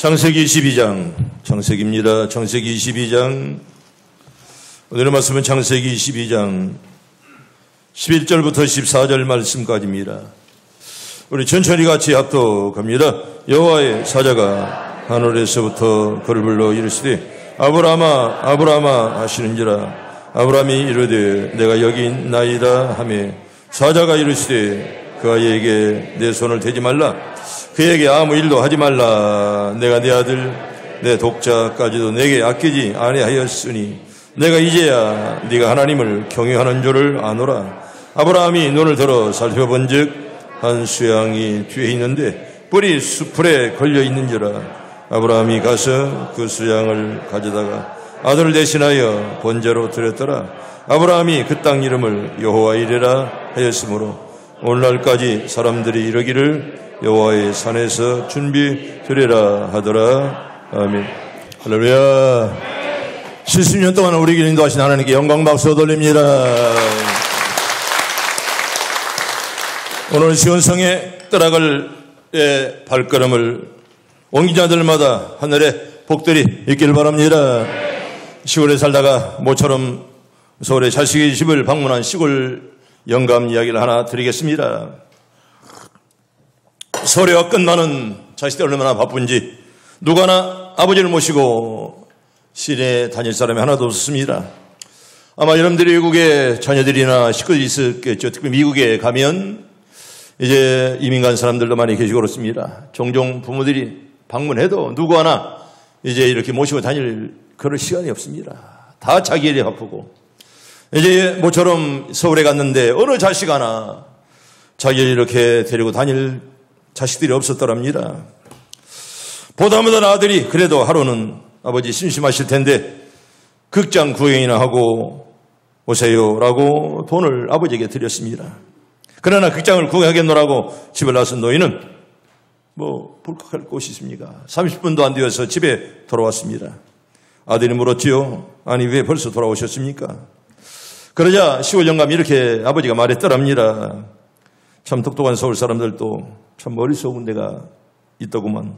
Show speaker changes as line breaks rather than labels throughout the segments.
창세기 22장, 창세기입니다. 창세기 22장. 오늘의 말씀은 창세기 22장 11절부터 14절 말씀까지입니다. 우리 천천히 같이 합독합니다. 여호와의 사자가 하늘에서부터 그를 불러 이르시되 아브라함아 아브라함아 하시는지라. 아브라함이 이르되 내가 여기 있나이다 하매 사자가 이르시되 그 아이에게 내 손을 대지 말라. 그에게 아무 일도 하지 말라. 내가 내 아들 내 독자까지도 내게 아끼지 아니하였으니 내가 이제야 네가 하나님을 경외하는 줄을 아노라. 아브라함이 눈을 들어 살펴본즉 한 수양이 뒤에 있는데 뿔이 수풀에 걸려 있는지라. 아브라함이 가서 그 수양을 가져다가 아들을 대신하여 번제로 드렸더라. 아브라함이 그 땅 이름을 여호와 이레라 하였으므로 오늘날까지 사람들이 이르기를 여호와의 산에서 준비되리라 하더라. 아멘. 할렐루야. 70년 동안 우리에게 인도하신 하나님께 영광 박수 돌립니다. 오늘 시온성의 떠나갈 발걸음을 옮기자들마다 하늘에 복들이 있길 바랍니다. 시골에 살다가 모처럼 서울의 자식의 집을 방문한 시골 영감 이야기를 하나 드리겠습니다. 설회가 끝나는 자식들 얼마나 바쁜지 누가나 아버지를 모시고 시내에 다닐 사람이 하나도 없었습니다. 아마 여러분들이 외국에 자녀들이나 식구들이 있었겠죠. 특히 미국에 가면 이제 이민 간 사람들도 많이 계시고 그렇습니다. 종종 부모들이 방문해도 누구 하나 이제 이렇게 모시고 다닐 그럴 시간이 없습니다. 다 자기 일에 바쁘고 이제 모처럼 서울에 갔는데 어느 자식 하나 자기를 이렇게 데리고 다닐 자식들이 없었더랍니다. 보다 못한 아들이 그래도 하루는 아버지 심심하실 텐데 극장 구경이나 하고 오세요라고 돈을 아버지에게 드렸습니다. 그러나 극장을 구경하겠노라고 집을 나선 노인은 불컥할 곳이 있습니까? 30분도 안 되어서 집에 돌아왔습니다. 아들이 물었지요. 아니 왜 벌써 돌아오셨습니까? 그러자 시골 영감이 이렇게 아버지가 말했더랍니다. 참 똑똑한 서울 사람들도 참 머릿속은 데가 있더구만.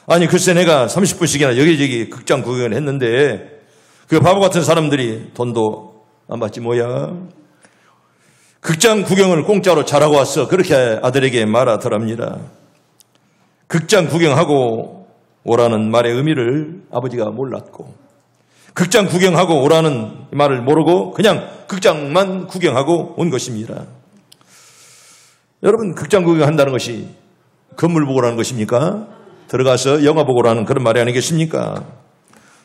아니 글쎄 내가 30분씩이나 여기저기 극장 구경을 했는데 그 바보 같은 사람들이 돈도 안 받지 뭐야. 극장 구경을 공짜로 잘하고 왔어. 그렇게 아들에게 말하더랍니다. 극장 구경하고 오라는 말의 의미를 아버지가 몰랐고 극장 구경하고 오라는 말을 모르고 그냥 극장만 구경하고 온 것입니다. 여러분 극장 구경한다는 것이 건물 보고라는 것입니까? 들어가서 영화 보고라는 그런 말이 아니겠습니까?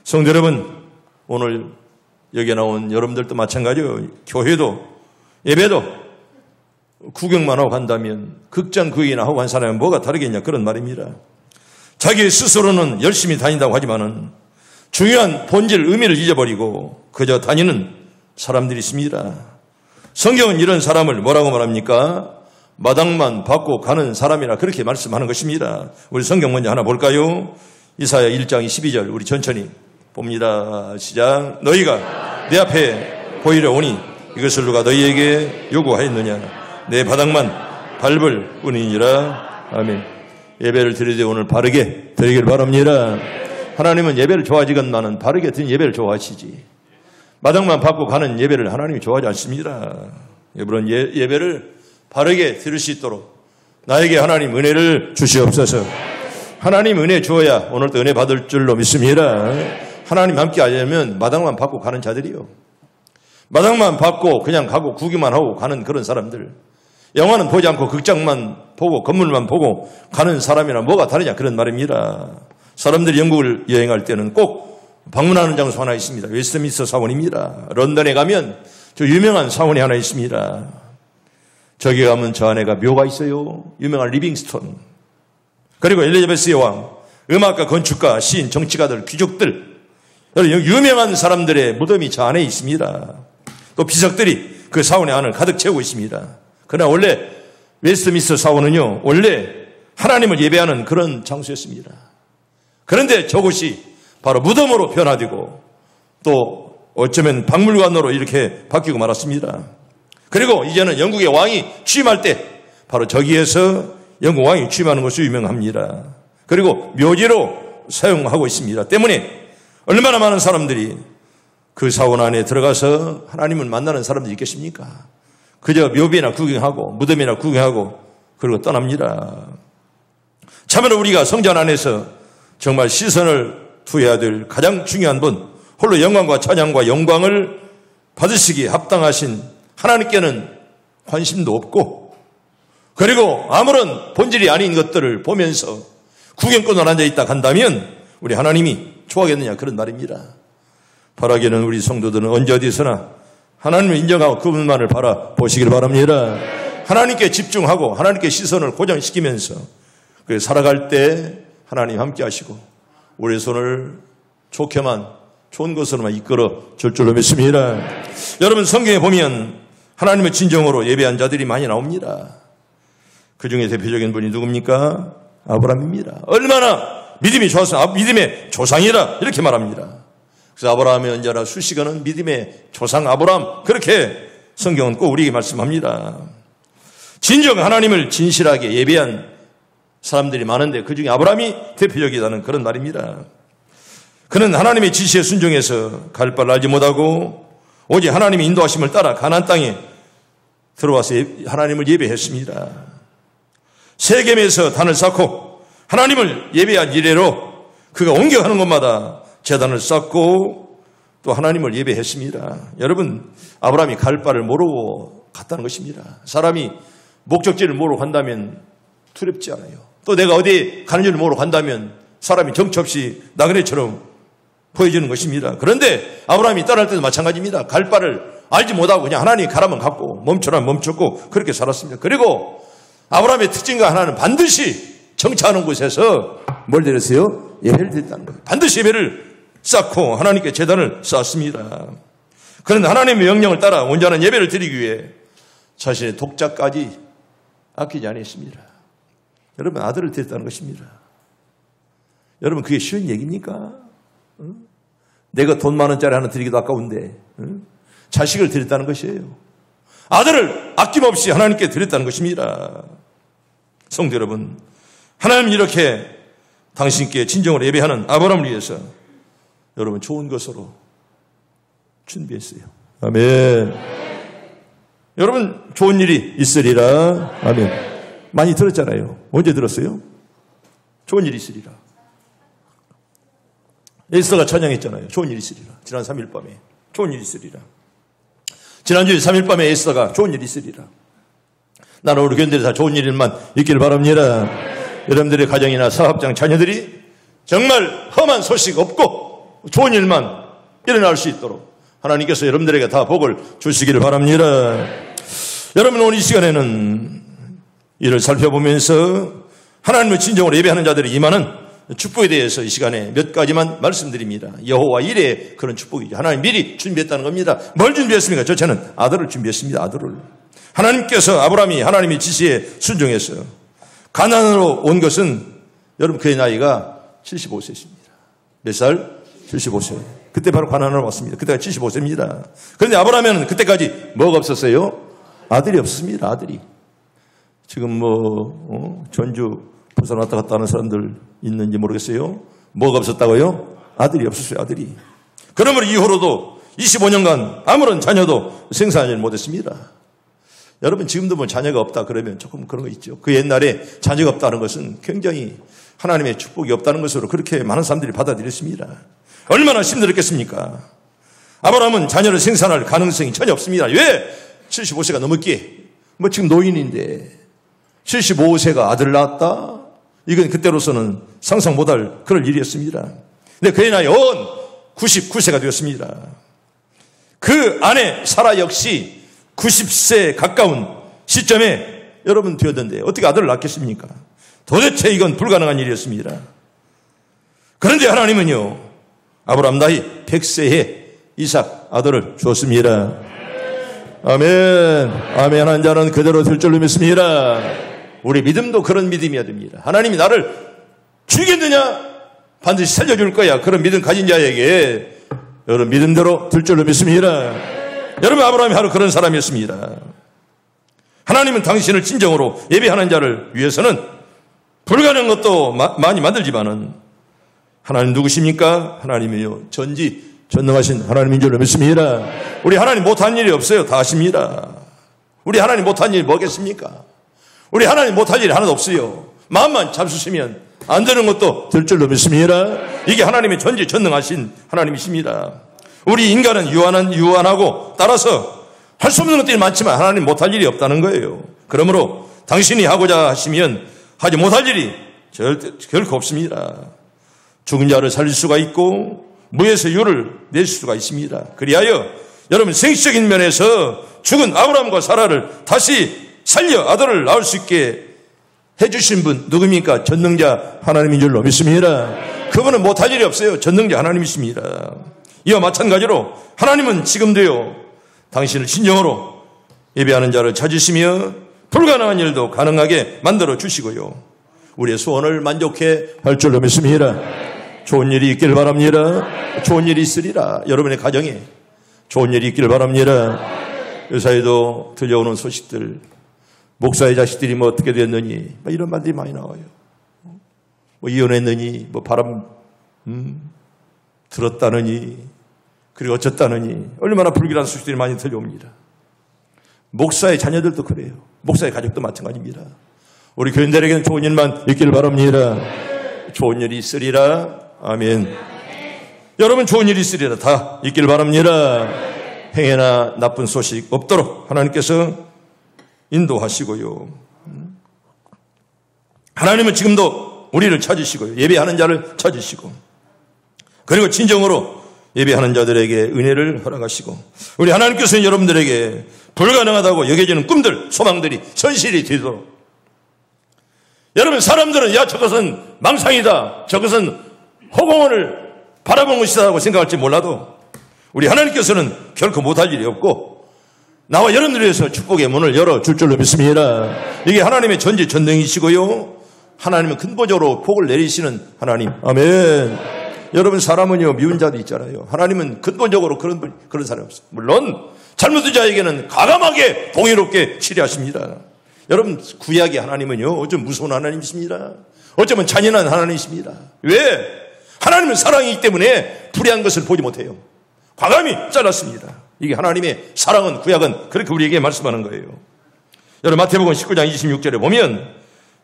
성도 여러분, 오늘 여기에 나온 여러분들도 마찬가지예요. 교회도 예배도 구경만 하고 간다면 극장 구경이나 하고 간 사람은 뭐가 다르겠냐 그런 말입니다. 자기 스스로는 열심히 다닌다고 하지만은 중요한 본질 의미를 잊어버리고 그저 다니는 사람들이 있습니다. 성경은 이런 사람을 뭐라고 말합니까? 마당만 받고 가는 사람이라 그렇게 말씀하는 것입니다. 우리 성경 먼저 하나 볼까요? 이사야 1장 12절 우리 천천히 봅니다. 시작. 너희가 내 앞에 보이려 오니 이것을 누가 너희에게 요구하였느냐? 내 바닥만 밟을 뿐이니라. 아멘. 예배를 드릴 때 오늘 바르게 드리길 바랍니다. 하나님은 예배를 좋아하지건만은 바르게 드린 예배를 좋아하시지. 마당만 받고 가는 예배를 하나님이 좋아하지 않습니다. 여러분 예배를 바르게 들을 수 있도록 나에게 하나님 은혜를 주시옵소서. 하나님 은혜 주어야 오늘도 은혜 받을 줄로 믿습니다. 하나님 함께 하려면 마당만 받고 가는 자들이요. 마당만 받고 그냥 가고 구경만 하고 가는 그런 사람들. 영화는 보지 않고 극장만 보고 건물만 보고 가는 사람이랑 뭐가 다르냐 그런 말입니다. 사람들이 영국을 여행할 때는 꼭 방문하는 장소 하나 있습니다. 웨스트민스터 사원입니다. 런던에 가면 저 유명한 사원이 하나 있습니다. 저기 가면 저 안에가 묘가 있어요. 유명한 리빙스톤. 그리고 엘리자베스 여왕, 음악가, 건축가, 시인, 정치가들, 귀족들, 유명한 사람들의 무덤이 저 안에 있습니다. 또 비석들이 그 사원의 안을 가득 채우고 있습니다. 그러나 원래 웨스트민스터 사원은요, 원래 하나님을 예배하는 그런 장소였습니다. 그런데 저곳이 바로 무덤으로 변화되고 또 어쩌면 박물관으로 이렇게 바뀌고 말았습니다. 그리고 이제는 영국의 왕이 취임할 때 바로 저기에서 영국 왕이 취임하는 것으로 유명합니다. 그리고 묘지로 사용하고 있습니다. 때문에 얼마나 많은 사람들이 그 사원 안에 들어가서 하나님을 만나는 사람들이 있겠습니까? 그저 묘비나 구경하고 무덤이나 구경하고 그리고 떠납니다. 참으로 우리가 성전 안에서 정말 시선을 두어야 될 가장 중요한 분, 홀로 영광과 찬양과 영광을 받으시기에 합당하신 하나님께는 관심도 없고, 그리고 아무런 본질이 아닌 것들을 보면서 구경꾼으로 앉아있다 간다면 우리 하나님이 좋아하겠느냐, 그런 말입니다. 바라기는 우리 성도들은 언제 어디서나 하나님을 인정하고 그분만을 바라보시길 바랍니다. 하나님께 집중하고 하나님께 시선을 고정시키면서 살아갈 때 하나님 함께 하시고 우리 손을 좋은 것으로만 이끌어 줄 줄로 믿습니다. 여러분, 성경에 보면 하나님의 진정으로 예배한 자들이 많이 나옵니다. 그 중에 대표적인 분이 누굽니까? 아브라함입니다. 얼마나 믿음이 좋아서 믿음의 조상이라 이렇게 말합니다. 그래서 아브라함의 언제나 수식어는 믿음의 조상 아브라함, 그렇게 성경은 꼭 우리에게 말씀합니다. 진정 하나님을 진실하게 예배한 사람들이 많은데 그 중에 아브라함이 대표적이라는 그런 말입니다. 그는 하나님의 지시에 순종해서 갈 바를 알지 못하고 오직 하나님의 인도하심을 따라 가나안 땅에 들어와서 하나님을 예배했습니다. 세겜에서 단을 쌓고 하나님을 예배한 이래로 그가 옮겨가는 곳마다 제단을 쌓고 또 하나님을 예배했습니다. 여러분, 아브라함이 갈 바를 모르고 갔다는 것입니다. 사람이 목적지를 모르고 간다면 두렵지 않아요. 또 내가 어디 가는 줄을 모르고 간다면 사람이 정처 없이 나그네처럼 보여지는 것입니다. 그런데 아브라함이 떠날 때도 마찬가지입니다. 갈 바를 알지 못하고 그냥 하나님이 가라면 갔고 멈춰라면 멈췄고 그렇게 살았습니다. 그리고 아브라함의 특징과 하나는 반드시 정착하는 곳에서 뭘 드렸어요? 예배를 드렸다는 거예요. 반드시 예배를 쌓고 하나님께 제단을 쌓았습니다. 그런데 하나님의 명령을 따라 온전한 예배를 드리기 위해 자신의 독자까지 아끼지 않았습니다. 여러분, 아들을 드렸다는 것입니다. 여러분, 그게 쉬운 얘기입니까? 내가 돈 10,000원짜리 하나 드리기도 아까운데 자식을 드렸다는 것이에요. 아들을 아낌없이 하나님께 드렸다는 것입니다. 성도 여러분, 하나님은 이렇게 당신께 진정으로 예배하는 아브라함을 위해서 여러분 좋은 것으로 준비했어요. 아멘. 여러분, 좋은 일이 있으리라. 아멘. 많이 들었잖아요. 언제 들었어요? 좋은 일이 있으리라. 에스더가 찬양했잖아요. 좋은 일이 있으리라. 지난 3일 밤에 좋은 일이 있으리라. 지난주에 3일 밤에 에스더가 좋은 일이 있으리라. 나는 우리 교인들이 다 좋은 일만 있기를 바랍니다. 여러분들의 가정이나 사업장 자녀들이 정말 험한 소식 없고 좋은 일만 일어날 수 있도록 하나님께서 여러분들에게 다 복을 주시기를 바랍니다. 여러분, 오늘 이 시간에는 이를 살펴보면서 하나님을 진정으로 예배하는 자들이 임하는 축복에 대해서 이 시간에 몇 가지만 말씀드립니다. 여호와 이레의 그런 축복이죠. 하나님 미리 준비했다는 겁니다. 뭘 준비했습니까? 저는 아들을 준비했습니다. 아들을. 하나님께서 아브라함이 하나님의 지시에 순종했어요. 가나안으로 온 것은 여러분 그의 나이가 75세입니다. 몇 살? 75세. 그때 바로 가나안으로 왔습니다. 그때가 75세입니다. 그런데 아브라함은 그때까지 뭐가 없었어요? 아들이 없습니다. 아들이. 지금 전주 부산 왔다 갔다 하는 사람들 있는지 모르겠어요. 뭐가 없었다고요? 아들이 없었어요. 아들이. 그러므로 이후로도 25년간 아무런 자녀도 생산하지 못했습니다. 여러분, 지금도 뭐 자녀가 없다 그러면 조금 그런 거 있죠. 그 옛날에 자녀가 없다는 것은 굉장히 하나님의 축복이 없다는 것으로 그렇게 많은 사람들이 받아들였습니다. 얼마나 힘들었겠습니까? 아브라함은 자녀를 생산할 가능성이 전혀 없습니다. 왜? 75세가 넘었기에. 지금 노인인데 75세가 아들을 낳았다? 이건 그때로서는 상상 못할 그럴 일이었습니다. 근데 그의 나이 99세가 되었습니다. 그 아내 사라 역시 90세에 가까운 시점에 여러분 되었는데 어떻게 아들을 낳겠습니까? 도대체 이건 불가능한 일이었습니다. 그런데 하나님은요, 아브라함 나이 100세에 이삭 아들을 주었습니다. 아멘. 아멘. 한 자는 그대로 될 줄로 믿습니다. 우리 믿음도 그런 믿음이어야 됩니다. 하나님이 나를 죽이겠느냐? 반드시 살려줄 거야. 그런 믿음 가진 자에게 여러분 믿음대로 될 줄로 믿습니다. 여러분, 아브라함이 바로 그런 사람이었습니다. 하나님은 당신을 진정으로 예배하는 자를 위해서는 불가능한 것도 많이 만들지만은 하나님 누구십니까? 하나님이요 전지전능하신 하나님인 줄 믿습니다. 우리 하나님 못한 일이 없어요. 다 하십니다. 우리 하나님 못한 일이 뭐겠습니까? 우리 하나님 못할 일이 하나도 없어요. 마음만 잡수시면 안 되는 것도 될 줄로 믿습니다. 이게 하나님의 전지전능하신 하나님이십니다. 우리 인간은 유한하고 따라서 할 수 없는 것들이 많지만 하나님 못할 일이 없다는 거예요. 그러므로 당신이 하고자 하시면 하지 못할 일이 결코 없습니다. 죽은 자를 살릴 수가 있고 무에서 유를 낼 수가 있습니다. 그리하여 여러분 생식적인 면에서 죽은 아브라함과 사라를 다시 살려 아들을 낳을 수 있게 해주신 분 누굽니까? 전능자 하나님인 줄로 믿습니다. 그분은 못할 일이 없어요. 전능자 하나님이십니다. 이와 마찬가지로 하나님은 지금도요 당신을 진정으로 예배하는 자를 찾으시며 불가능한 일도 가능하게 만들어 주시고요 우리의 소원을 만족해 할 줄로 믿습니다. 좋은 일이 있길 바랍니다. 좋은 일이 있으리라. 여러분의 가정에 좋은 일이 있길 바랍니다. 요사이도 들려오는 소식들, 목사의 자식들이 뭐 어떻게 됐느니 이런 말들이 많이 나와요. 뭐 이혼했느니 뭐 바람 들었다느니 그리고 어쩌다느니 얼마나 불길한 소식들이 많이 들려옵니다. 목사의 자녀들도 그래요. 목사의 가족도 마찬가지입니다. 우리 교인들에게는 좋은 일만 있길 바랍니다. 좋은 일이 있으리라. 아멘. 여러분 좋은 일이 있으리라. 다 있길 바랍니다. 행해나 나쁜 소식 없도록 하나님께서 인도하시고요. 하나님은 지금도 우리를 찾으시고요. 예배하는 자를 찾으시고 그리고 진정으로 예배하는 자들에게 은혜를 허락하시고 우리 하나님께서는 여러분들에게 불가능하다고 여겨지는 꿈들, 소망들이 현실이 되도록 여러분 사람들은 야 저것은 망상이다. 저것은 허공을 바라보는 것이다라고 생각할지 몰라도 우리 하나님께서는 결코 못할 일이 없고 나와 여러분들을 위해서 축복의 문을 열어줄 줄로 믿습니다. 이게 하나님의 전지전능이시고요. 하나님은 근본적으로 복을 내리시는 하나님. 아멘. 여러분 사람은요 미운 자도 있잖아요. 하나님은 근본적으로 그런 사람이 없어요. 물론 잘못된 자에게는 과감하게 동의롭게 치료하십니다. 여러분 구약의 하나님은요 어쩌면 무서운 하나님이십니다. 어쩌면 잔인한 하나님이십니다. 왜? 하나님은 사랑이기 때문에 불의한 것을 보지 못해요. 과감히 잘랐습니다. 이게 하나님의 사랑은 구약은 그렇게 우리에게 말씀하는 거예요. 여러분 마태복음 19장 26절에 보면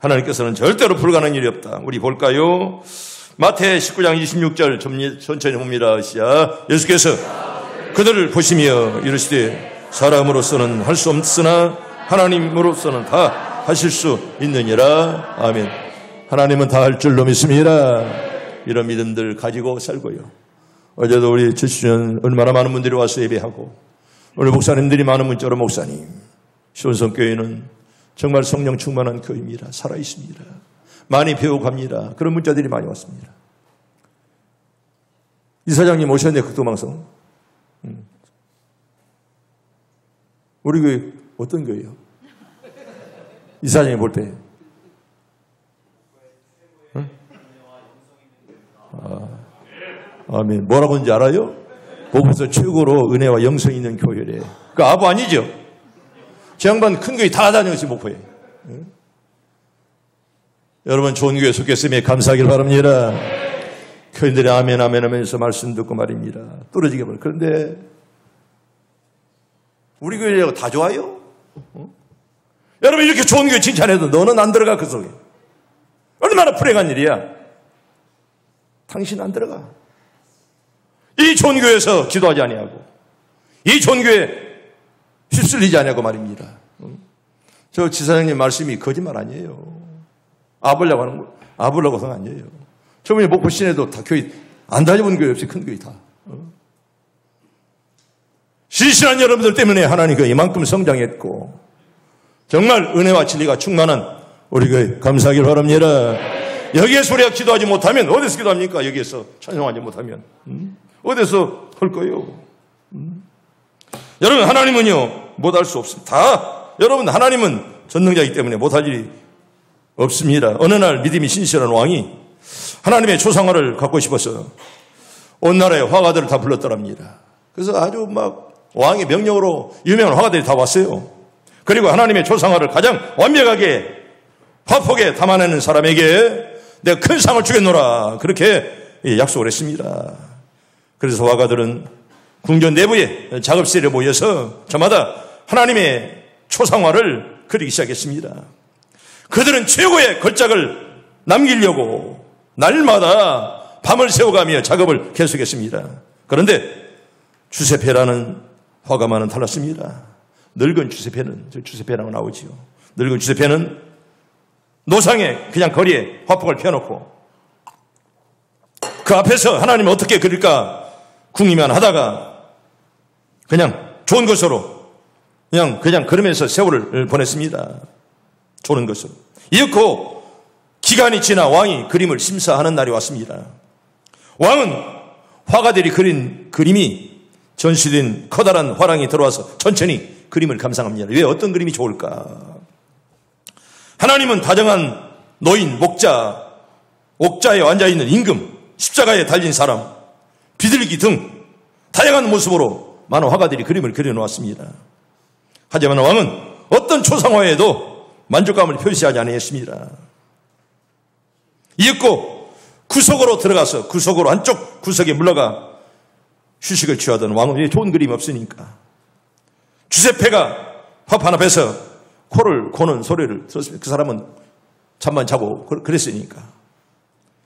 하나님께서는 절대로 불가능한 일이 없다. 우리 볼까요? 마태 19장 26절 천천히 봅니다. 시작. 예수께서 그들을 보시며 이르시되 사람으로서는 할 수 없으나 하나님으로서는 다 하실 수 있느니라. 아멘. 하나님은 다 할 줄로 믿습니다. 이런 믿음들 가지고 살고요. 어제도 우리 70주년 얼마나 많은 분들이 와서 예배하고 오늘 목사님들이 많은 문자로 목사님 시온성교회는 정말 성령 충만한 교회입니다. 살아있습니다. 많이 배워갑니다. 그런 문자들이 많이 왔습니다. 이사장님 오셨네 극도방송. 우리 교회 어떤 교회요? 이사장님 볼 때. 응? 아멘. 뭐라고 하는지 알아요? 복음에서 최고로 은혜와 영성이 있는 교회래. 그 아부 아니죠? 제 양반 큰 교회 다 다녔어요, 목포에. 응? 여러분 좋은 교회 속했음에 감사하길 바랍니다. 교인들이 아멘 아멘 하면서 말씀 듣고 말입니다. 떨어지게 버려. 그런데 우리 교회가 다 좋아요? 여러분 이렇게 좋은 교회 칭찬해도 너는 안 들어가 그 속에. 얼마나 불행한 일이야. 당신 안 들어가. 이 좋은 교회에서 기도하지 아니하고 이 좋은 교회 휩쓸리지 아니하고 말입니다. 저 지사장님 말씀이 거짓말 아니에요. 아보려고 하는 거, 아보려고 하는 거 아니에요. 저번에 목포 시내도 다 교회, 안 다녀본 교회 없이 큰 교회 다. 신실한 여러분들 때문에 하나님께서 이만큼 성장했고, 정말 은혜와 진리가 충만한 우리 교회 감사하길 바랍니다. 여기에서 우리가 기도하지 못하면, 어디서 기도합니까? 여기에서 찬송하지 못하면. 어디서 할 거예요? 여러분, 하나님은요, 못할 수 없습니다. 다, 여러분, 하나님은 전능자이기 때문에 못할 일이 없습니다. 어느 날 믿음이 신실한 왕이 하나님의 초상화를 갖고 싶어서 온 나라의 화가들을 다 불렀더랍니다. 그래서 아주 막 왕의 명령으로 유명한 화가들이 다 왔어요. 그리고 하나님의 초상화를 가장 완벽하게 화폭에 담아내는 사람에게 내가 큰 상을 주겠노라. 그렇게 약속을 했습니다. 그래서 화가들은 궁전 내부에 작업실에 모여서 저마다 하나님의 초상화를 그리기 시작했습니다. 그들은 최고의 걸작을 남기려고 날마다 밤을 새워가며 작업을 계속했습니다. 그런데 주세페라는 화가만은 달랐습니다. 늙은 주세페라고 나오지요. 늙은 주세페는 노상에 그냥 거리에 화폭을 펴놓고 그 앞에서 하나님을 어떻게 그릴까 궁리만 하다가 그냥 좋은 것으로 그냥 그러면서 세월을 보냈습니다. 좋은 것으로. 이윽고 기간이 지나 왕이 그림을 심사하는 날이 왔습니다. 왕은 화가들이 그린 그림이 전시된 커다란 화랑이 들어와서 천천히 그림을 감상합니다. 왜 어떤 그림이 좋을까? 하나님은 다정한 노인, 목자, 옥자에 앉아있는 임금, 십자가에 달린 사람, 비둘기 등 다양한 모습으로 많은 화가들이 그림을 그려놓았습니다. 하지만 왕은 어떤 초상화에도 만족감을 표시하지 아니했습니다. 이윽고 구석으로 들어가서 구석으로 한쪽 구석에 물러가 휴식을 취하던 왕은 왜 좋은 그림이 없으니까 주세페가 화판 앞에서 코를 고는 소리를 들었습니다. 그 사람은 잠만 자고 그랬으니까.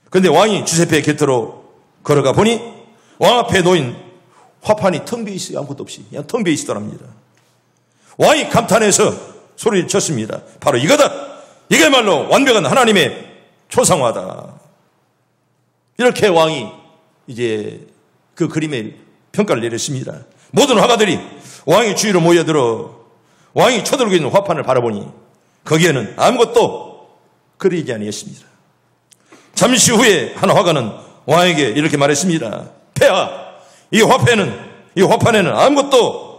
그런데 왕이 주세페의 곁으로 걸어가 보니 왕 앞에 놓인 화판이 텅 비어 있어요. 아무것도 없이 그냥 텅 비어 있더랍니다. 왕이 감탄해서 소리를 쳤습니다. 바로 이거다. 이게말로 완벽한 하나님의 초상화다. 이렇게 왕이 이제 그 그림에 평가를 내렸습니다. 모든 화가들이 왕의 주위로 모여들어 왕이 쳐들고 있는 화판을 바라보니 거기에는 아무것도 그리지 아니했습니다. 잠시 후에 한 화가는 왕에게 이렇게 말했습니다. 폐하, 이 화판에는 아무것도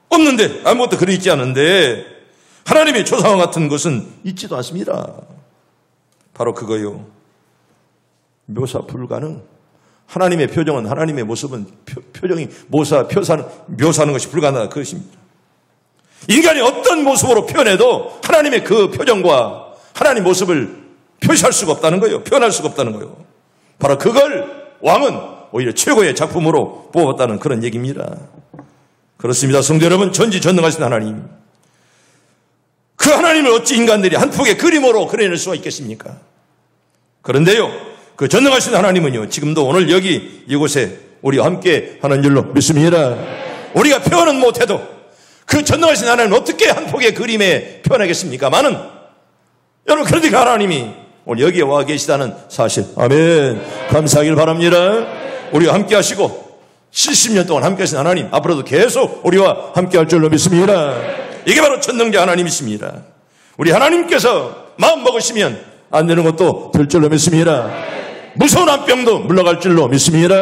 없는데, 아무것도 그려있지 않은데 하나님의 초상화 같은 것은 있지도 않습니다. 바로 그거요. 묘사 불가능. 하나님의 표정은, 하나님의 모습은 표정이 묘사하는 것이 불가능하다. 그것입니다. 인간이 어떤 모습으로 표현해도 하나님의 그 표정과 하나님 모습을 표시할 수가 없다는 거예요. 표현할 수가 없다는 거예요. 바로 그걸 왕은 오히려 최고의 작품으로 뽑았다는 그런 얘기입니다. 그렇습니다. 성도 여러분, 전지전능하신 하나님. 그 하나님을 어찌 인간들이 한 폭의 그림으로 그려낼 수가 있겠습니까? 그런데요, 그 전능하신 하나님은요, 지금도 오늘 여기 이곳에 우리와 함께 하는 줄로 믿습니다. 우리가 표현은 못해도 그 전능하신 하나님은 어떻게 한 폭의 그림에 표현하겠습니까? 여러분, 그러니까 하나님이 오늘 여기에 와 계시다는 사실. 아멘. 감사하길 바랍니다. 우리와 함께 하시고 70년 동안 함께 하신 하나님, 앞으로도 계속 우리와 함께 할 줄로 믿습니다. 이게 바로 전능자 하나님이십니다. 우리 하나님께서 마음 먹으시면 안 되는 것도 될 줄로 믿습니다. 무서운 한 병도 물러갈 줄로 믿습니다.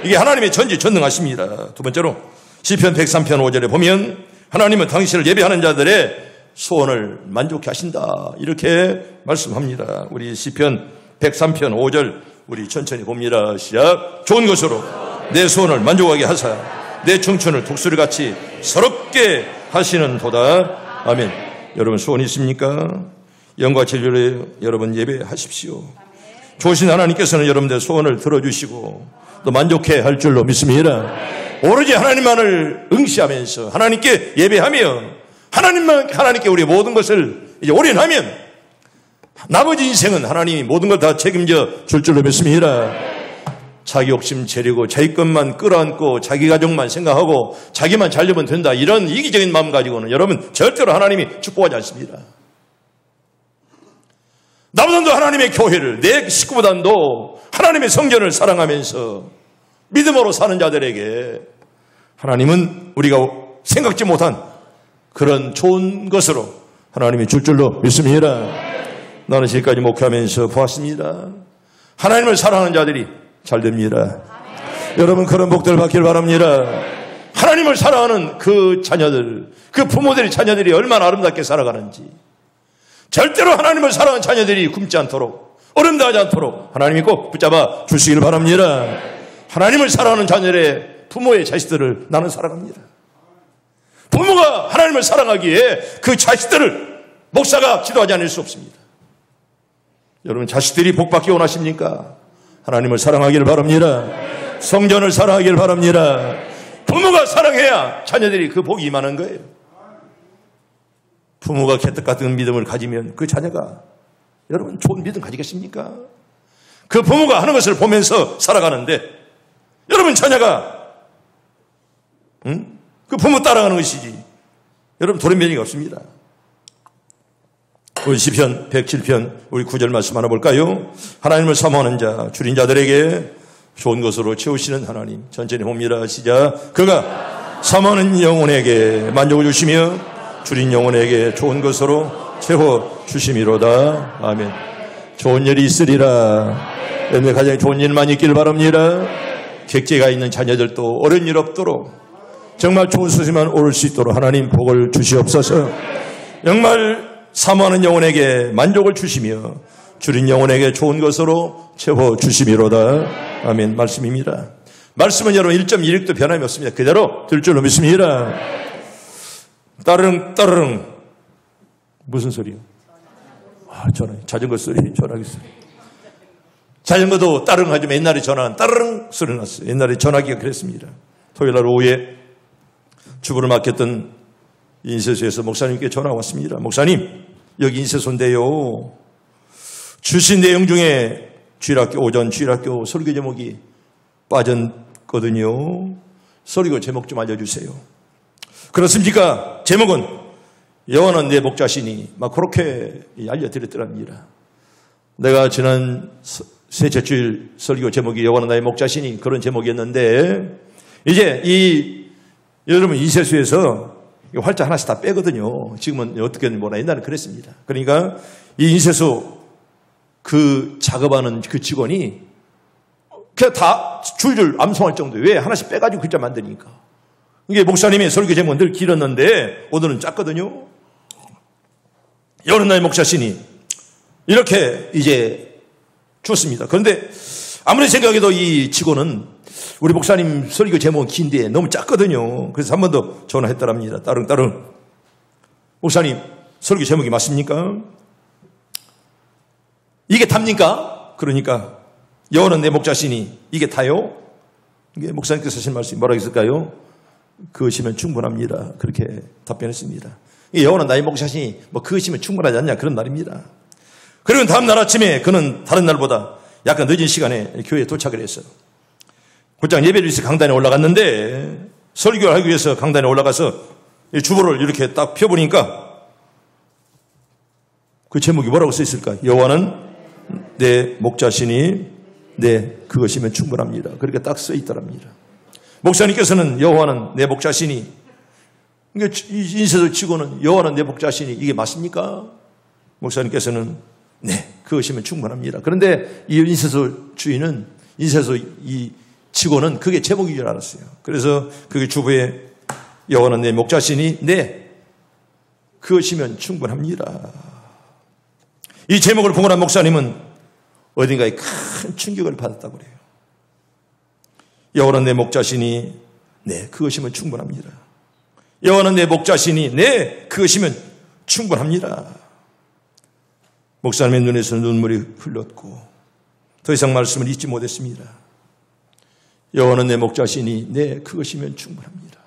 이게 하나님의 전지전능하십니다. 두 번째로 시편 103편 5절에 보면 하나님은 당신을 예배하는 자들의 소원을 만족해 하신다. 이렇게 말씀합니다. 우리 시편 103편 5절 우리 천천히 봅니다. 시작. 좋은 것으로 내 소원을 만족하게 하사 내 청춘을 독수리같이 서럽게 하시는 도다. 아멘. 여러분 소원 있습니까? 영과 진리로 여러분 예배하십시오. 좋으신 하나님께서는 여러분들의 소원을 들어주시고 또 만족해 할 줄로 믿습니다. 오로지 하나님만을 응시하면서 하나님께 예배하며 하나님께 우리의 모든 것을 이제 올인하면 나머지 인생은 하나님이 모든 걸 다 책임져 줄 줄로 믿습니다. 자기 욕심 재리고 자기 것만 끌어안고 자기 가족만 생각하고 자기만 잘 되면 된다, 이런 이기적인 마음 가지고는 여러분 절대로 하나님이 축복하지 않습니다. 나보다도 하나님의 교회를, 내 식구보다도 하나님의 성전을 사랑하면서 믿음으로 사는 자들에게 하나님은 우리가 생각지 못한 그런 좋은 것으로 하나님이 줄 줄로 믿습니다. 나는 지금까지 목회하면서 보았습니다. 하나님을 사랑하는 자들이 잘 됩니다. 여러분 그런 복들을 받길 바랍니다. 하나님을 사랑하는 그 자녀들, 그 부모들의 자녀들이 얼마나 아름답게 살아가는지, 절대로 하나님을 사랑하는 자녀들이 굶지 않도록, 어른다하지 않도록 하나님이 꼭 붙잡아 주시길 바랍니다. 하나님을 사랑하는 자녀의 부모의 자식들을 나는 사랑합니다. 부모가 하나님을 사랑하기에 그 자식들을 목사가 기도하지 않을 수 없습니다. 여러분 자식들이 복받기 원하십니까? 하나님을 사랑하길 바랍니다. 성전을 사랑하길 바랍니다. 부모가 사랑해야 자녀들이 그 복이 임하는 거예요. 부모가 개떡 같은 믿음을 가지면 그 자녀가 여러분 좋은 믿음 가지겠습니까? 그 부모가 하는 것을 보면서 살아가는데 여러분 자녀가 그 부모 따라가는 것이지 여러분 돌연변이가 없습니다. 우리 시편 107편 우리 9절 말씀 하나 볼까요? 하나님을 사모하는 자 줄인 자들에게 좋은 것으로 채우시는 하나님. 천천히 봅니다. 시작. 그가 사모하는 영혼에게 만족을 주시며 줄인 영혼에게 좋은 것으로 채워 주심이로다. 아멘. 좋은 일이 있으리라. 여러분의 가정에 좋은 일만 있길 바랍니다. 객지가 있는 자녀들도 어려운 일 없도록 정말 좋은 소식만 오를 수 있도록 하나님 복을 주시옵소서. 정말 사모하는 영혼에게 만족을 주시며 줄인 영혼에게 좋은 것으로 채워 주심이로다. 아멘. 말씀입니다. 말씀은 여러분 1.16도 변함이 없습니다. 그대로 들 줄로 믿습니다. 따르릉 무슨 소리요? 전화. 자전거 소리, 전화기 소리. 자전거도 따르릉 하지만 옛날에 전화는 따르릉 소리 났어요. 옛날에 전화기가 그랬습니다. 토요일날 오후에 주부를 맡겼던 인쇄소에서 목사님께 전화가 왔습니다. 목사님, 여기 인쇄소인데요. 주신 내용 중에 주일학교, 오전 주일학교 설교 제목이 빠졌거든요. 설교 제목 좀 알려주세요. 그렇습니까? 제목은 여호와는 내 목자시니 막 그렇게 알려드렸더랍니다. 내가 지난 셋째 주일 설교 제목이 여호와는 나의 목자시니 그런 제목이었는데 이제 여러분 인쇄소에서 활자 하나씩 다 빼거든요. 지금은 어떻게 뭐라 옛날에는 그랬습니다. 그러니까 이 인쇄소 그 작업하는 그 직원이 그냥 다 줄줄 암송할 정도예요. 왜? 하나씩 빼가지고 글자 만드니까. 이게 목사님의 설교 제목은 늘 길었는데 오늘은 작거든요. 여호와는 나의 목자시니 이렇게 이제 줬습니다. 그런데 아무리 생각해도 이 직원은 우리 목사님 설교 제목은 긴데 너무 작거든요. 그래서 한 번 더 전화했더랍니다. 따릉. 목사님 설교 제목이 맞습니까? 이게 답니까? 그러니까 여호와는 내 목자시니 이게 다요? 이게 목사님께서 하신 말씀이 뭐라고 했을까요? 그것이면 충분합니다. 그렇게 답변했습니다. 여호와는 나의 목자시니 뭐 그것이면 충분하지 않냐 그런 말입니다. 그리고 다음 날 아침에 그는 다른 날보다 약간 늦은 시간에 교회에 도착을 했어요. 곧장 예배를 위해서 강단에 올라갔는데 설교를 하기 위해서 강단에 올라가서 주보를 이렇게 딱 펴보니까 그 제목이 뭐라고 써 있을까? 여호와는 내 목자시니 그것이면 충분합니다. 그렇게 딱 써 있더랍니다. 목사님께서는 여호와는 내 목자시니 인쇄소 직원은 여호와는 내 목자시니 이게 맞습니까? 목사님께서는 그것이면 충분합니다. 그런데 이 인쇄소 주인은 인쇄소 이 직원은 그게 제목인 줄 알았어요. 그래서 그게 주부에 여호와는 내 목자시니 그것이면 충분합니다. 이 제목을 보고 난 목사님은 어딘가에 큰 충격을 받았다고 그래요. 여호와는 내 목자시니 그것이면 충분합니다. 여호와는 내 목자시니 그것이면 충분합니다. 목사님의 눈에서 눈물이 흘렀고 더 이상 말씀을 잊지 못했습니다. 여호와는 내 목자시니 그것이면 충분합니다.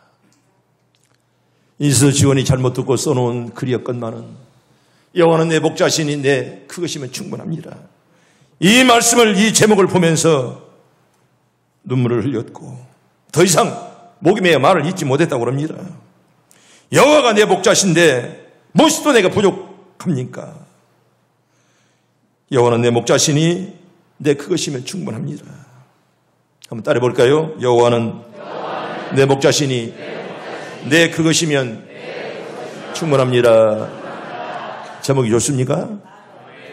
인쇄소 직원이 잘못 듣고 써놓은 글이었건만은 여호와는 내 목자시니 그것이면 충분합니다. 이 말씀을 이 제목을 보면서 눈물을 흘렸고 더 이상 목이 메어 말을 잊지 못했다고 합니다. 여호와가 내 목자신데 무엇이 또 내가 부족합니까? 여호와는 내 목자시니 그것이면 충분합니다. 한번 따라해 볼까요? 여호와는 내 목자시니 그것이면 충분합니다. 제목이 좋습니까?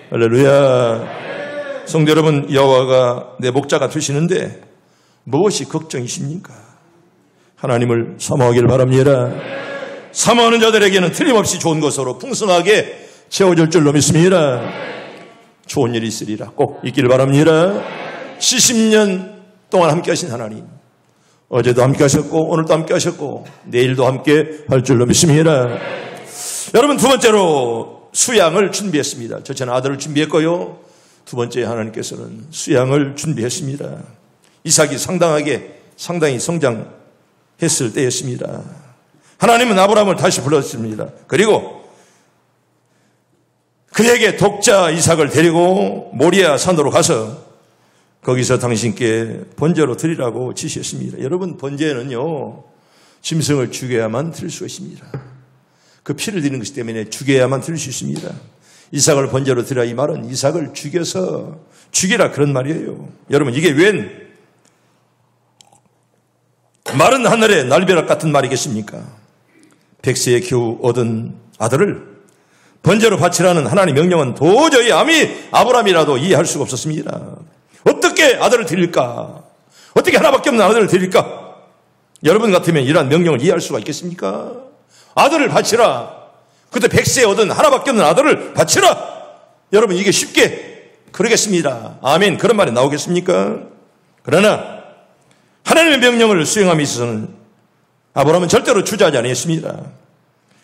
할렐루야. 성도 여러분, 여호와가 내 목자가 되시는데 무엇이 걱정이십니까? 하나님을 사모하기를 바랍니다. 사모하는 자들에게는 틀림없이 좋은 것으로 풍성하게 채워줄 줄로 믿습니다. 좋은 일이 있으리라 꼭 있기를 바랍니다. 70년 동안 함께 하신 하나님, 어제도 함께 하셨고 오늘도 함께 하셨고 내일도 함께 할 줄로 믿습니다. 여러분, 두 번째로 수양을 준비했습니다. 저는 아들을 준비했고요. 두 번째 하나님께서는 수양을 준비했습니다. 이삭이 상당히 성장했을 때였습니다. 하나님은 아브라함을 다시 불렀습니다. 그리고 그에게 독자 이삭을 데리고 모리아 산으로 가서 거기서 당신께 번제로 드리라고 지시했습니다. 여러분, 번제는요, 짐승을 죽여야만 드릴 수 있습니다. 그 피를 드리는 것이기 때문에 죽여야만 드릴 수 있습니다. 이삭을 번제로 드리라, 이 말은 이삭을 죽여서 죽이라, 그런 말이에요. 여러분, 이게 웬 마른 하늘의 날벼락 같은 말이겠습니까? 백세에 겨우 얻은 아들을 번제로 바치라는 하나님의 명령은 도저히 아무리 아브라함이라도 이해할 수가 없었습니다. 어떻게 아들을 드릴까? 어떻게 하나밖에 없는 아들을 드릴까? 여러분 같으면 이러한 명령을 이해할 수가 있겠습니까? 아들을 바치라. 그때 백세에 얻은 하나밖에 없는 아들을 바치라. 여러분, 이게 쉽게 그러겠습니다. 아멘. 그런 말이 나오겠습니까? 그러나 하나님의 명령을 수행함에 있어서는 아브라함은 절대로 주저하지 않았습니다.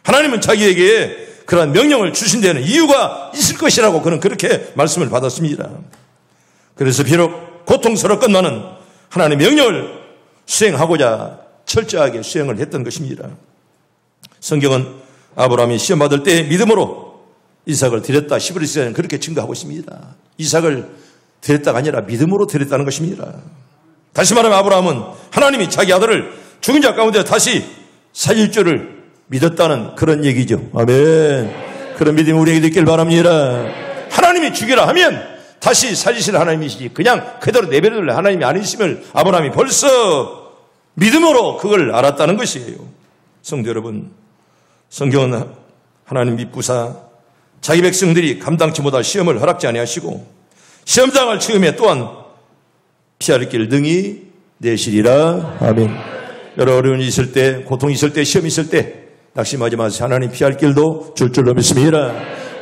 하나님은 자기에게 그러한 명령을 주신 데는 이유가 있을 것이라고 그는 그렇게 말씀을 받았습니다. 그래서 비록 고통스럽건만은 하나님의 명령을 수행하고자 철저하게 수행을 했던 것입니다. 성경은 아브라함이 시험받을 때 믿음으로 이삭을 드렸다, 히브리서에는 그렇게 증거하고 있습니다. 이삭을 드렸다가 아니라 믿음으로 드렸다는 것입니다. 다시 말하면 아브라함은 하나님이 자기 아들을 죽은 자 가운데 다시 살릴 줄을 믿었다는 그런 얘기죠. 아멘. 그런 믿음이 우리에게 있길 바랍니다. 하나님이 죽이라 하면 다시 살리실 하나님이시지 그냥 그대로 내버려둘 하나님이 아니심을 아브라함이 벌써 믿음으로 그걸 알았다는 것이에요. 성도 여러분, 성경은 하나님 믿부사 자기 백성들이 감당치 못할 시험을 허락지 아니하시고 시험당할 처음에 또한 피할 길 능히 내시리라. 아멘. 여러 어려움이 있을 때, 고통이 있을 때, 시험이 있을 때 낙심하지 마세요. 하나님 피할 길도 줄 줄로 믿습니다.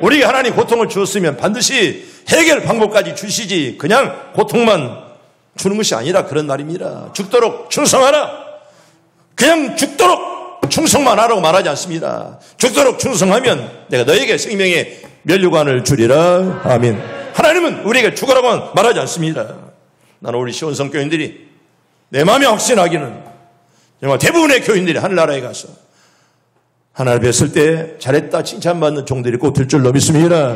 우리가 하나님 고통을 주었으면 반드시 해결 방법까지 주시지 그냥 고통만 주는 것이 아니라 그런 말입니다. 죽도록 충성하라. 그냥 죽도록 충성만 하라고 말하지 않습니다. 죽도록 충성하면 내가 너에게 생명의 면류관을 주리라. 아멘. 하나님은 우리에게 죽으라고 말하지 않습니다. 나는 우리 시온성 교인들이 내 마음에 확신하기는 정말 대부분의 교인들이 하늘나라에 가서 하나님 뵀을 때 잘했다 칭찬받는 종들이 꼭 될 줄로 믿습니다.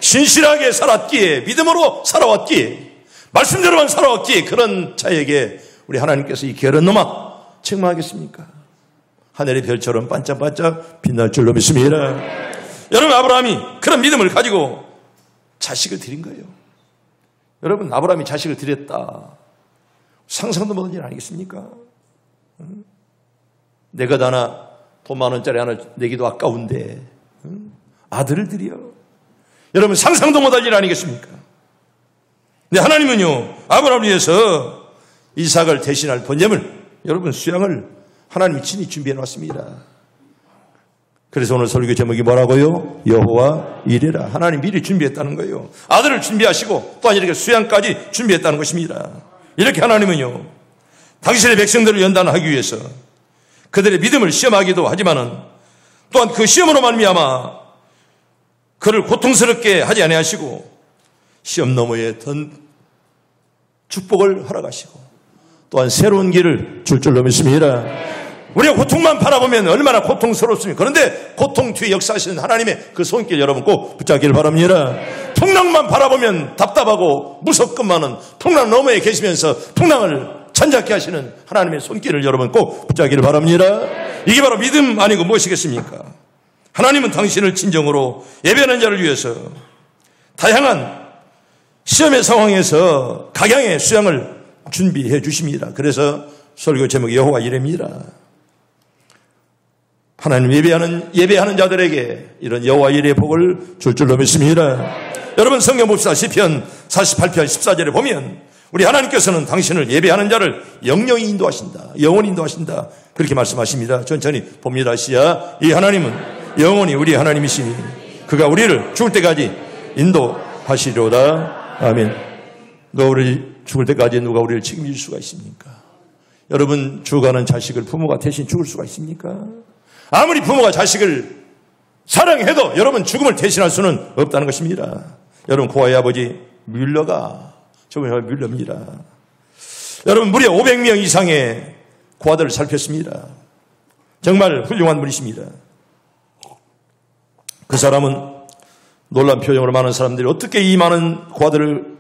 신실하게 살았기에, 믿음으로 살아왔기에, 말씀대로만 살아왔기에 그런 자에게 우리 하나님께서 이 게으른 놈아 책망하겠습니까? 하늘의 별처럼 반짝반짝 빛날 줄로 믿습니다. 여러분, 아브라함이 그런 믿음을 가지고 자식을 드린 거예요. 여러분, 아브라함이 자식을 드렸다. 상상도 못한 일 아니겠습니까? 내가 하나 돈 10,000원짜리 하나 내기도 아까운데 아들을 드려. 여러분, 상상도 못할 일 아니겠습니까? 근데 하나님은요, 아브라함을 위해서 이삭을 대신할 번제물, 여러분 수양을 하나님이 친히 준비해 놨습니다. 그래서 오늘 설교 제목이 뭐라고요? 여호와 이레라. 하나님 미리 준비했다는 거예요. 아들을 준비하시고 또한 이렇게 수양까지 준비했다는 것입니다. 이렇게 하나님은요, 당신의 백성들을 연단하기 위해서 그들의 믿음을 시험하기도 하지만은 또한 그 시험으로 말미암아 그를 고통스럽게 하지 아니하시고 시험 너머에 던 축복을 허락하시고 또한 새로운 길을 줄 줄로 믿습니다. 우리가 고통만 바라보면 얼마나 고통스럽습니까? 그런데 고통 뒤에 역사하시는 하나님의 그 손길 여러분 꼭 붙잡기를 바랍니다. 풍랑만 바라보면 답답하고 무섭건만은 풍랑 너머에 계시면서 풍랑을 잔잡게 하시는 하나님의 손길을 여러분 꼭 붙잡기를 바랍니다. 이게 바로 믿음 아니고 무엇이겠습니까? 하나님은 당신을 진정으로 예배하는 자를 위해서 다양한 시험의 상황에서 각양의 수양을 준비해 주십니다. 그래서 설교 제목이 여호와 이레입니다. 하나님 예배하는 자들에게 이런 여호와 이레의 복을 줄 줄로 믿습니다. 여러분 성경 봅시다. 시편 48편 14절에 보면 우리 하나님께서는 당신을 예배하는 자를 영영히 인도하신다. 영원히 인도하신다. 그렇게 말씀하십니다. 천천히 봅니다. 시작. 이 하나님은 영원히 우리 하나님이시니 그가 우리를 죽을 때까지 인도하시리로다. 아멘. 우리 죽을 때까지 누가 우리를 책임질 수가 있습니까? 여러분 죽어가는 자식을 부모가 대신 죽을 수가 있습니까? 아무리 부모가 자식을 사랑해도 여러분 죽음을 대신할 수는 없다는 것입니다. 여러분 고아의 아버지 정말 밀려입니다. 여러분, 무려 500명 이상의 고아들을 살폈습니다. 정말 훌륭한 분이십니다. 그 사람은 놀란 표정으로 많은 사람들이 어떻게 이 많은 고아들을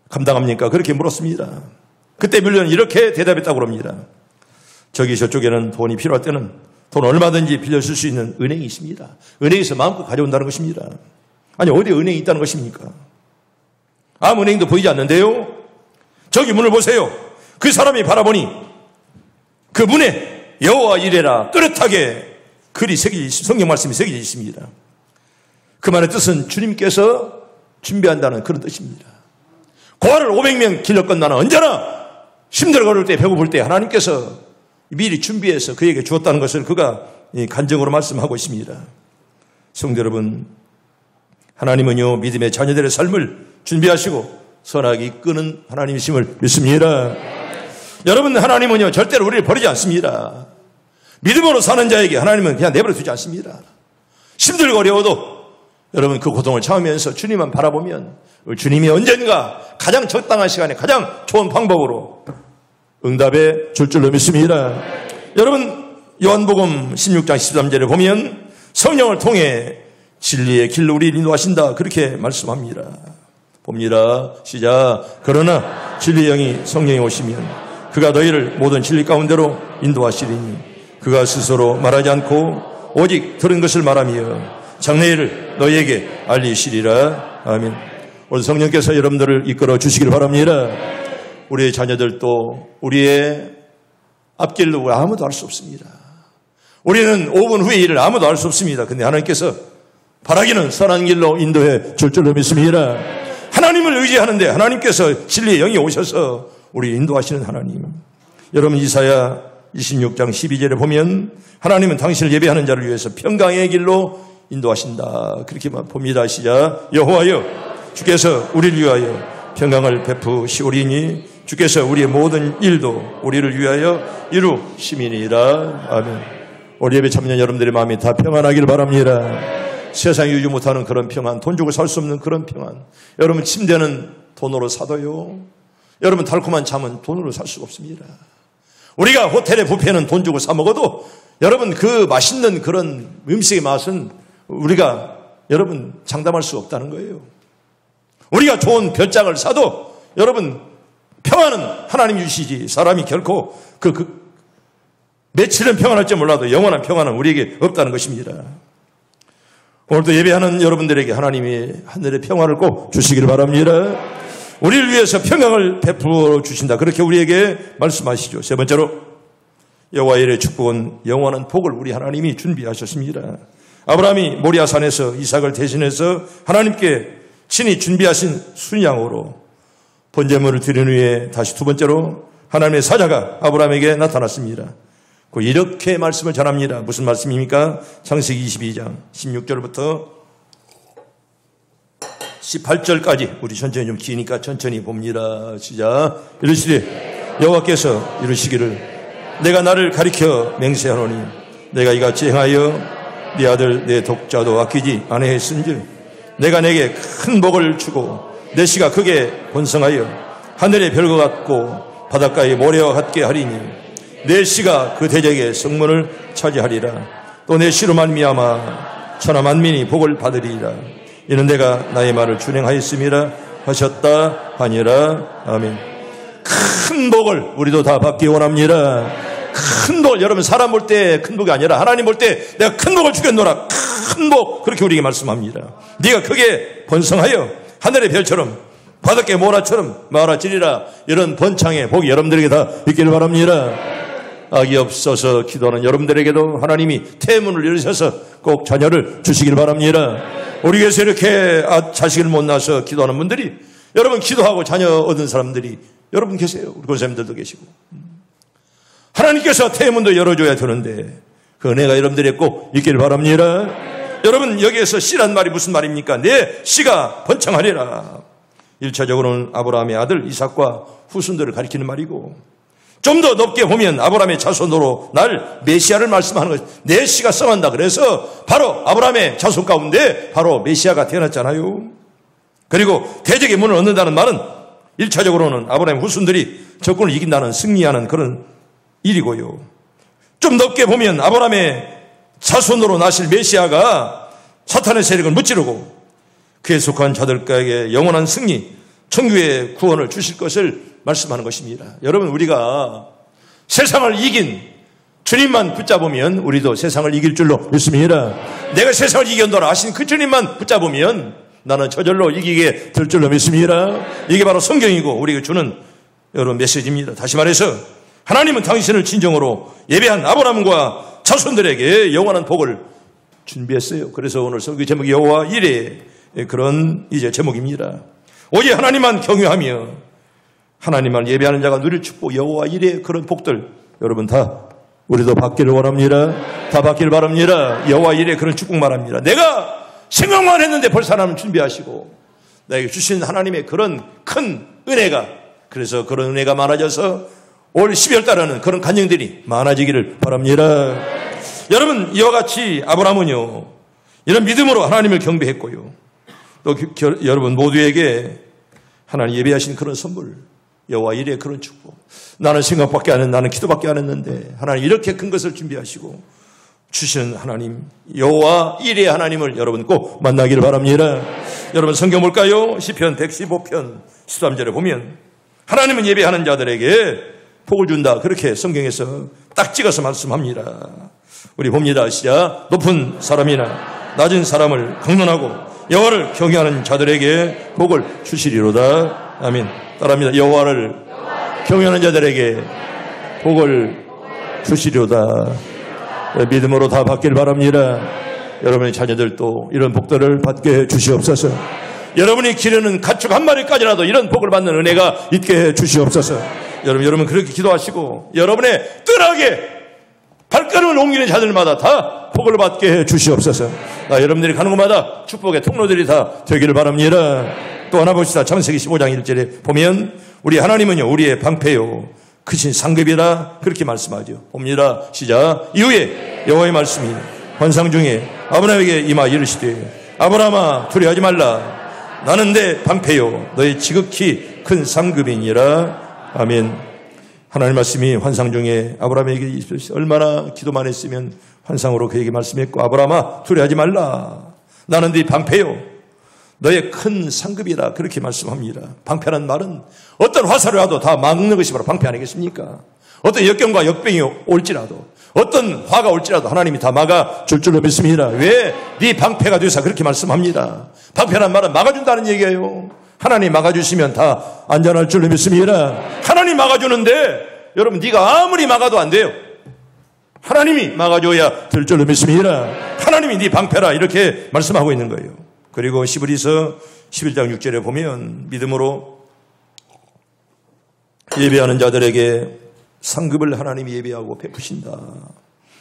감당합니까? 그렇게 물었습니다. 그때 밀려는 이렇게 대답했다고 합니다. 저쪽에는 돈이 필요할 때는 돈 얼마든지 빌려줄 수 있는 은행이 있습니다. 은행에서 마음껏 가져온다는 것입니다. 아니, 어디에 은행이 있다는 것입니까? 아무 은행도 보이지 않는데요. 저기 문을 보세요. 그 사람이 바라보니 그 문에 여호와 이레라 뚜렷하게 글이 성경 말씀이 새겨져 있습니다. 그 말의 뜻은 주님께서 준비한다는 그런 뜻입니다. 고아를 500명 길러 건너나 언제나 힘들어 걸을 때, 배고플 때 하나님께서 미리 준비해서 그에게 주었다는 것을 그가 간증으로 말씀하고 있습니다. 성도 여러분, 하나님은요, 믿음의 자녀들의 삶을 준비하시고 선하게 이끄는 하나님이심을 믿습니다. 여러분, 하나님은요, 절대로 우리를 버리지 않습니다. 믿음으로 사는 자에게 하나님은 그냥 내버려 두지 않습니다. 힘들고 어려워도 여러분 그 고통을 참으면서 주님만 바라보면 주님이 언젠가 가장 적당한 시간에 가장 좋은 방법으로 응답해 줄 줄로 믿습니다. 여러분, 요한복음 16장 13절에 보면 성령을 통해 진리의 길로 우리를 인도하신다, 그렇게 말씀합니다. 봅니다. 시작. 그러나 진리의 영이 성령이 오시면 그가 너희를 모든 진리 가운데로 인도하시리니 그가 스스로 말하지 않고 오직 들은 것을 말하며 장래일을 너희에게 알리시리라. 아멘. 오늘 성령께서 여러분들을 이끌어 주시길 바랍니다. 우리의 자녀들도 우리의 앞길로 아무도 알 수 없습니다. 우리는 5분 후의 일을 아무도 알 수 없습니다. 근데 하나님께서 바라기는 선한 길로 인도해 줄 줄로 믿습니다. 하나님을 의지하는데 하나님께서 진리의 영이 오셔서 우리 인도하시는 하나님. 여러분, 이사야 26장 12절에 보면 하나님은 당신을 예배하는 자를 위해서 평강의 길로 인도하신다, 그렇게만 봅니다. 시작. 여호와여, 주께서 우리를 위하여 평강을 베푸시오리니 주께서 우리의 모든 일도 우리를 위하여 이루시미니라. 아멘. 우리 예배 참여한 여러분들의 마음이 다 평안하길 바랍니다. 세상이 유지 못하는 그런 평안, 돈 주고 살 수 없는 그런 평안. 여러분, 침대는 돈으로 사도요, 여러분 달콤한 잠은 돈으로 살 수가 없습니다. 우리가 호텔의 뷔페는 돈 주고 사 먹어도 여러분 그 맛있는 그런 음식의 맛은 우리가 여러분 장담할 수 없다는 거예요. 우리가 좋은 별장을 사도 여러분 평안은 하나님 주시지 사람이 결코 며칠은 평안할지 몰라도 영원한 평안은 우리에게 없다는 것입니다. 오늘도 예배하는 여러분들에게 하나님이 하늘의 평안을 꼭 주시길 바랍니다. 우리를 위해서 평강을 베풀어 주신다, 그렇게 우리에게 말씀하시죠. 세 번째로, 여호와의 이레의 축복은 영원한 복을 우리 하나님이 준비하셨습니다. 아브라함이 모리아산에서 이삭을 대신해서 하나님께 친히 준비하신 순양으로 번제물을 드린 후에 다시 두 번째로 하나님의 사자가 아브라함에게 나타났습니다. 이렇게 말씀을 전합니다. 무슨 말씀입니까? 창세기 22장 16절부터 18절까지, 우리 천천히 좀 기니까 천천히 봅니다. 시작. 이르시되 여호와께서 이르시기를 내가 나를 가리켜 맹세하노니 내가 이같이 행하여 네 아들 내 독자도 아끼지 아니했은즉 내가 내게 큰 복을 주고 내 씨가 크게 번성하여 하늘의 별과 같고 바닷가의 모래와 같게 하리니 내 씨가 그 대적의 성문을 차지하리라. 또 내 씨로 말미암아 천하 만민이 복을 받으리라. 이는 내가 나의 말을 준행하였음이라 하셨다 하니라. 아멘. 큰 복을 우리도 다 받기 원합니다. 큰 복, 여러분 사람 볼 때 큰 복이 아니라 하나님 볼 때 내가 큰 복을 주겠노라, 큰 복, 그렇게 우리에게 말씀합니다. 네가 크게 번성하여 하늘의 별처럼 바닷가의 모라처럼 많아지리라. 이런 번창의 복이 여러분들에게 다 있기를 바랍니다. 악이 없어서 기도하는 여러분들에게도 하나님이 태문을 열으셔서 꼭 자녀를 주시길 바랍니다. 우리 교회에서 이렇게 자식을 못 낳아서 기도하는 분들이, 여러분 기도하고 자녀 얻은 사람들이 여러분 계세요. 우리 권사님들도 계시고. 하나님께서 태문도 열어줘야 되는데 그 은혜가 여러분들에게 꼭 있기를 바랍니다. 여러분, 여기에서 씨란 말이 무슨 말입니까? 내 씨가 번창하리라. 1차적으로는 아브라함의 아들 이삭과 후손들을 가리키는 말이고, 좀 더 높게 보면 아브라함의 자손으로 날 메시아를 말씀하는 것. 내 씨가 성한다. 그래서 바로 아브라함의 자손 가운데 바로 메시아가 태어났잖아요. 그리고 대적의 문을 얻는다는 말은 1차적으로는 아브라함의 후손들이 적군을 이긴다는 승리하는 그런 일이고요. 좀 넓게 보면 아브라함의 자손으로 나실 메시아가 사탄의 세력을 무찌르고 그에 속한 자들에게 영원한 승리, 천국의 구원을 주실 것을 말씀하는 것입니다. 여러분, 우리가 세상을 이긴 주님만 붙잡으면 우리도 세상을 이길 줄로 믿습니다. 내가 세상을 이겨온다라 하신 그 주님만 붙잡으면 나는 저절로 이기게 될 줄로 믿습니다. 이게 바로 성경이고 우리가 주는 여러분 메시지입니다. 다시 말해서 하나님은 당신을 진정으로 예배한 아브라함과 자손들에게 영원한 복을 준비했어요. 그래서 오늘 설교 제목이 여호와 이레, 그런 이제 제목입니다. 오직 하나님만 경외하며 하나님만 예배하는 자가 누릴 축복, 여호와 이레, 그런 복들 여러분 다 우리도 받기를 원합니다. 다 받기를 바랍니다. 여호와 이레 그런 축복 말합니다. 내가 생각만 했는데 벌써 하나님 준비하시고 나에게 주신 하나님의 그런 큰 은혜가, 그래서 그런 은혜가 많아져서 올 12월 달에는 그런 간증들이 많아지기를 바랍니다. 여러분, 이와 같이 아브라함은요 이런 믿음으로 하나님을 경배했고요, 또 여러분 모두에게 하나님 예배하신 그런 선물, 여호와 이레의 그런 축복, 나는 생각밖에 안 했는데, 나는 기도밖에 안 했는데 하나님 이렇게 큰 것을 준비하시고 주시는 하나님, 여호와 이레의 하나님을 여러분 꼭 만나기를 바랍니다. 여러분 성경 볼까요? 시편 115편 13절에 보면 하나님은 예배하는 자들에게 복을 준다, 그렇게 성경에서 딱 찍어서 말씀합니다. 우리 봅니다. 시작. 높은 사람이나 낮은 사람을 강론하고 여호와를 경외하는 자들에게 복을 주시리로다. 아멘. 따라합니다. 여호와를 경외하는 자들에게 복을 주시리로다. 믿음으로 다 받길 바랍니다. 여러분의 자녀들도 이런 복들을 받게 주시옵소서. 여러분이 기르는 가축 한 마리까지라도 이런 복을 받는 은혜가 있게 주시옵소서. 여러분 그렇게 기도하시고 여러분의 뜰하게 발걸음을 옮기는 자들마다 다 복을 받게 해 주시옵소서. 여러분들이 가는 곳마다 축복의 통로들이 다 되기를 바랍니다. 또 하나 봅시다. 창세기 15장 1절에 보면 우리 하나님은요 우리의 방패요 크신 상급이라 그렇게 말씀하죠. 봅니다. 시작. 이후에 여호와의 말씀이 환상 중에 아브라함에게 임하 이르시되 아브라함아 두려워하지 말라. 나는 내 방패요 너의 지극히 큰 상급이니라. 아멘. 하나님 말씀이 환상 중에 아브라함에게 얼마나 기도만 했으면 환상으로 그에게 말씀했고, 아브라함아 두려워하지 말라. 나는 네 방패요 너의 큰 상급이라 그렇게 말씀합니다. 방패란 말은 어떤 화살을 와도 다 막는 것이 바로 방패 아니겠습니까? 어떤 역경과 역병이 올지라도 어떤 화가 올지라도 하나님이 다 막아줄 줄로 믿습니다. 왜? 네 방패가 되사 그렇게 말씀합니다. 방패란 말은 막아준다는 얘기예요. 하나님 막아주시면 다 안전할 줄로 믿습니다. 하나님 막아주는데 여러분 네가 아무리 막아도 안 돼요. 하나님이 막아줘야 될 줄로 믿습니다. 하나님이 네 방패라 이렇게 말씀하고 있는 거예요. 그리고 시브리서 11장 6절에 보면 믿음으로 예배하는 자들에게 상급을 하나님이 예배하고 베푸신다.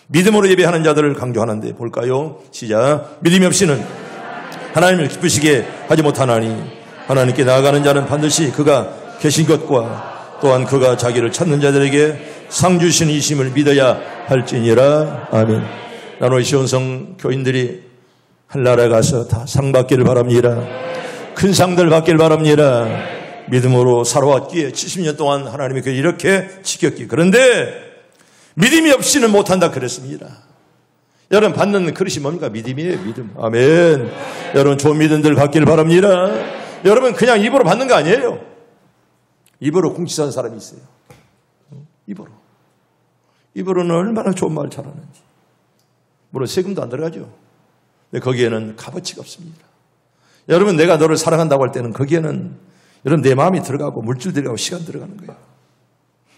믿음으로 예배하는 자들을 강조하는데 볼까요? 시작. 믿음이 없이는 하나님을 기쁘시게 하지 못하나니 하나님께 나아가는 자는 반드시 그가 계신 것과 또한 그가 자기를 찾는 자들에게 상 주시는 이심을 믿어야 할지니라. 아멘. 나노이 시온성 교인들이 한나라에 가서 다 상 받기를 바랍니다. 큰 상들 받기를 바랍니다. 믿음으로 살아왔기에 70년 동안 하나님이 이렇게 지켰기에. 그런데 믿음이 없이는 못한다 그랬습니다. 여러분 받는 그릇이 뭡니까? 믿음이에요. 믿음. 아멘. 여러분 좋은 믿음들 받기를 바랍니다. 여러분 그냥 입으로 받는 거 아니에요. 입으로 궁치사는 사람이 있어요. 입으로는 얼마나 좋은 말 잘하는지. 물론 세금도 안 들어가죠. 근데 거기에는 값어치가 없습니다. 여러분 내가 너를 사랑한다고 할 때는 거기에는 여러분 내 마음이 들어가고 물질 들어가고 시간 들어가는 거예요.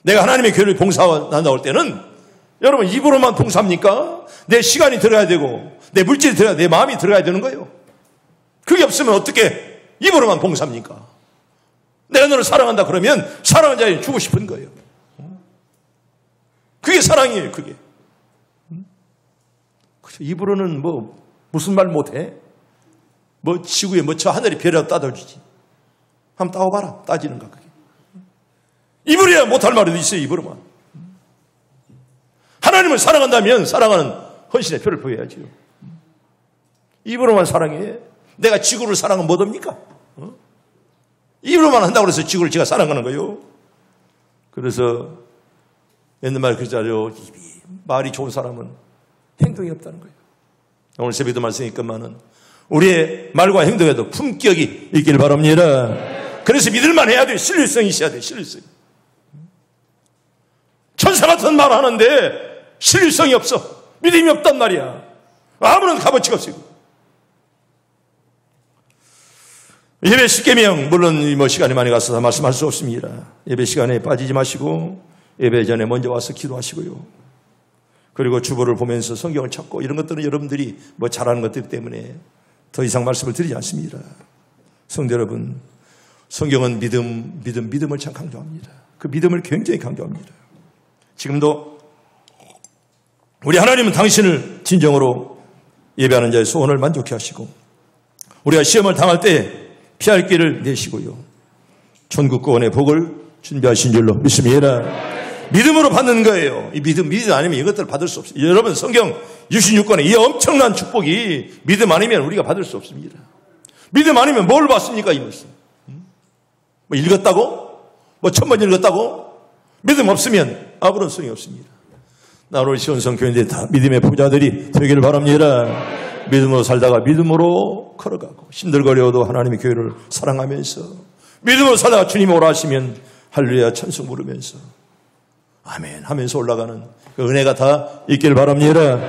내가 하나님의 교회를 봉사한다고 할 때는 여러분 입으로만 봉사합니까? 내 시간이 들어가야 되고 내 물질이 들어가야 내 마음이 들어가야 되는 거예요. 그게 없으면 어떻게 입으로만 봉사합니까? 내가 너를 사랑한다 그러면 사랑하는 자에게 주고 싶은 거예요. 그게 사랑이에요. 그게. 입으로는 무슨 말 못해? 지구에 저 하늘이 별이라도 따다주지. 한번 따와봐라. 따지는가 그게. 입으로야 못할 말도 있어요. 입으로만. 하나님을 사랑한다면 사랑하는 헌신의 표를 보여야지요. 입으로만 사랑해. 내가 지구를 사랑하면 뭐됩니까? 입으로만 한다고 해서 지구를 제가 사랑하는 거예요. 그래서 옛날 말 그러잖아요. 말이 좋은 사람은 행동이 없다는 거예요. 오늘 새벽도 말씀이니까만은 우리의 말과 행동에도 품격이 있길 바랍니다. 그래서 믿을만 해야 돼요. 신뢰성이 있어야 돼요. 신뢰성. 천사 같은 말 하는데 신뢰성이 없어. 믿음이 없단 말이야. 아무런 값어치가 없어요. 예배 10계명 물론 시간이 많이 가서 다 말씀할 수 없습니다. 예배 시간에 빠지지 마시고 예배 전에 먼저 와서 기도하시고요. 그리고 주보를 보면서 성경을 찾고 이런 것들은 여러분들이 잘하는 것들 때문에 더 이상 말씀을 드리지 않습니다. 성도 여러분, 성경은 믿음을 참 강조합니다. 그 믿음을 굉장히 강조합니다. 지금도 우리 하나님은 당신을 진정으로 예배하는 자의 소원을 만족해 하시고 우리가 시험을 당할 때 피할 길을 내시고요. 천국 구원의 복을 준비하신 줄로 믿습니다. 믿음으로 받는 거예요. 이 믿음 아니면 이것들을 받을 수 없어요. 여러분 성경 66권에 이 엄청난 축복이 믿음 아니면 우리가 받을 수 없습니다. 믿음 아니면 뭘 받습니까? 이 말씀. 읽었다고? 1000번 읽었다고? 믿음 없으면 아무런 소용이 없습니다. 나 오늘 시온성 교인들이 다 믿음의 부자들이 되기를 바랍니다. 믿음으로 살다가 믿음으로 걸어가고 힘들거려도 하나님의 교회를 사랑하면서 믿음으로 살다가 주님 오라 하시면 할렐루야 찬송 부르면서 아멘 하면서 올라가는 그 은혜가 다 있길 바랍니다.